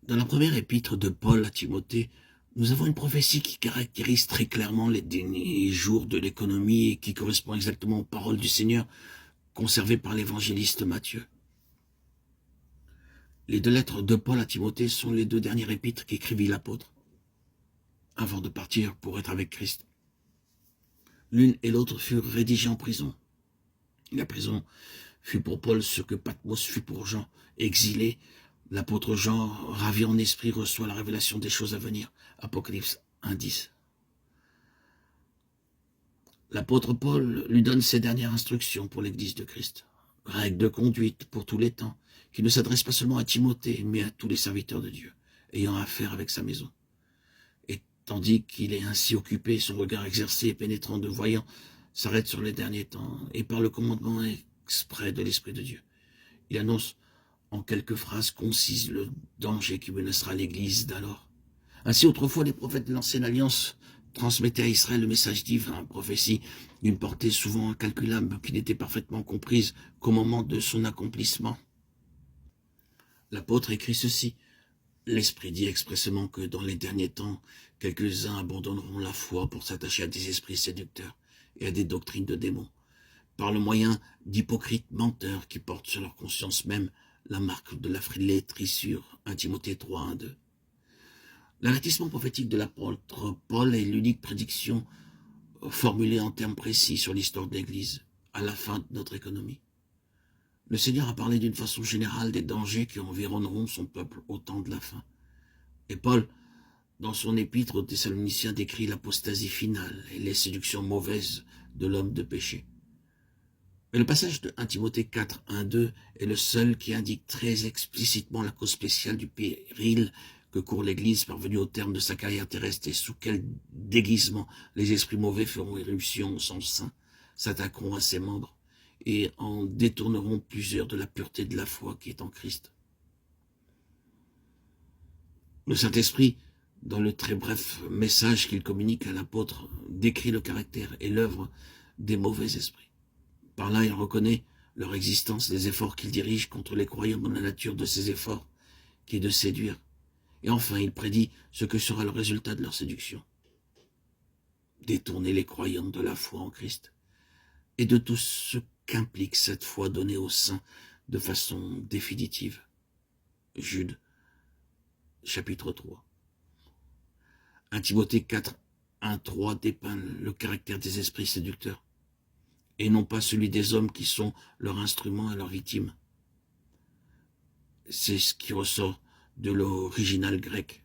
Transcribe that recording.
Dans la première épître de Paul à Timothée, nous avons une prophétie qui caractérise très clairement les derniers jours de l'économie et qui correspond exactement aux paroles du Seigneur conservées par l'évangéliste Matthieu. Les deux lettres de Paul à Timothée sont les deux dernières épîtres qu'écrivit l'apôtre avant de partir pour être avec Christ. L'une et l'autre furent rédigées en prison. La prison fut pour Paul ce que Patmos fut pour Jean, exilé. L'apôtre Jean, ravi en esprit, reçoit la révélation des choses à venir. Apocalypse 1:10. L'apôtre Paul lui donne ses dernières instructions pour l'Église de Christ. Règles de conduite pour tous les temps, qui ne s'adressent pas seulement à Timothée, mais à tous les serviteurs de Dieu, ayant affaire avec sa maison. Et tandis qu'il est ainsi occupé, son regard exercé et pénétrant de voyant s'arrête sur les derniers temps, et par le commandement exprès de l'Esprit de Dieu, il annonce en quelques phrases concises le danger qui menacera l'Église d'alors. Ainsi, autrefois, les prophètes de l'Ancienne Alliance transmettaient à Israël le message divin, prophétie d'une portée souvent incalculable, qui n'était parfaitement comprise qu'au moment de son accomplissement. L'apôtre écrit ceci: l'Esprit dit expressément que dans les derniers temps, quelques-uns abandonneront la foi pour s'attacher à des esprits séducteurs et à des doctrines de démons, par le moyen d'hypocrites menteurs qui portent sur leur conscience même la marque de la flétrissure. 1 Timothée 3, 1, 2. L'avertissement prophétique de l'apôtre Paul est l'unique prédiction formulée en termes précis sur l'histoire de l'Église à la fin de notre économie. Le Seigneur a parlé d'une façon générale des dangers qui environneront son peuple au temps de la fin. Et Paul, dans son épître aux Thessaloniciens, décrit l'apostasie finale et les séductions mauvaises de l'homme de péché. Mais le passage de 1 Timothée 4, 1, 2 est le seul qui indique très explicitement la cause spéciale du péril que court l'Église parvenue au terme de sa carrière terrestre et sous quel déguisement les esprits mauvais feront éruption au sens saint, s'attaqueront à ses membres et en détourneront plusieurs de la pureté de la foi qui est en Christ. Le Saint-Esprit, dans le très bref message qu'il communique à l'apôtre, décrit le caractère et l'œuvre des mauvais esprits. Par là, il reconnaît leur existence, les efforts qu'ils dirigent contre les croyants dans la nature de ces efforts, qui est de séduire. Et enfin, il prédit ce que sera le résultat de leur séduction. Détourner les croyants de la foi en Christ et de tout ce qu'implique cette foi donnée aux saints de façon définitive. Jude, chapitre 3. 1 Timothée 4, 1, 3 dépeint le caractère des esprits séducteurs, et non pas celui des hommes qui sont leur instrument et leur victime. C'est ce qui ressort de l'original grec.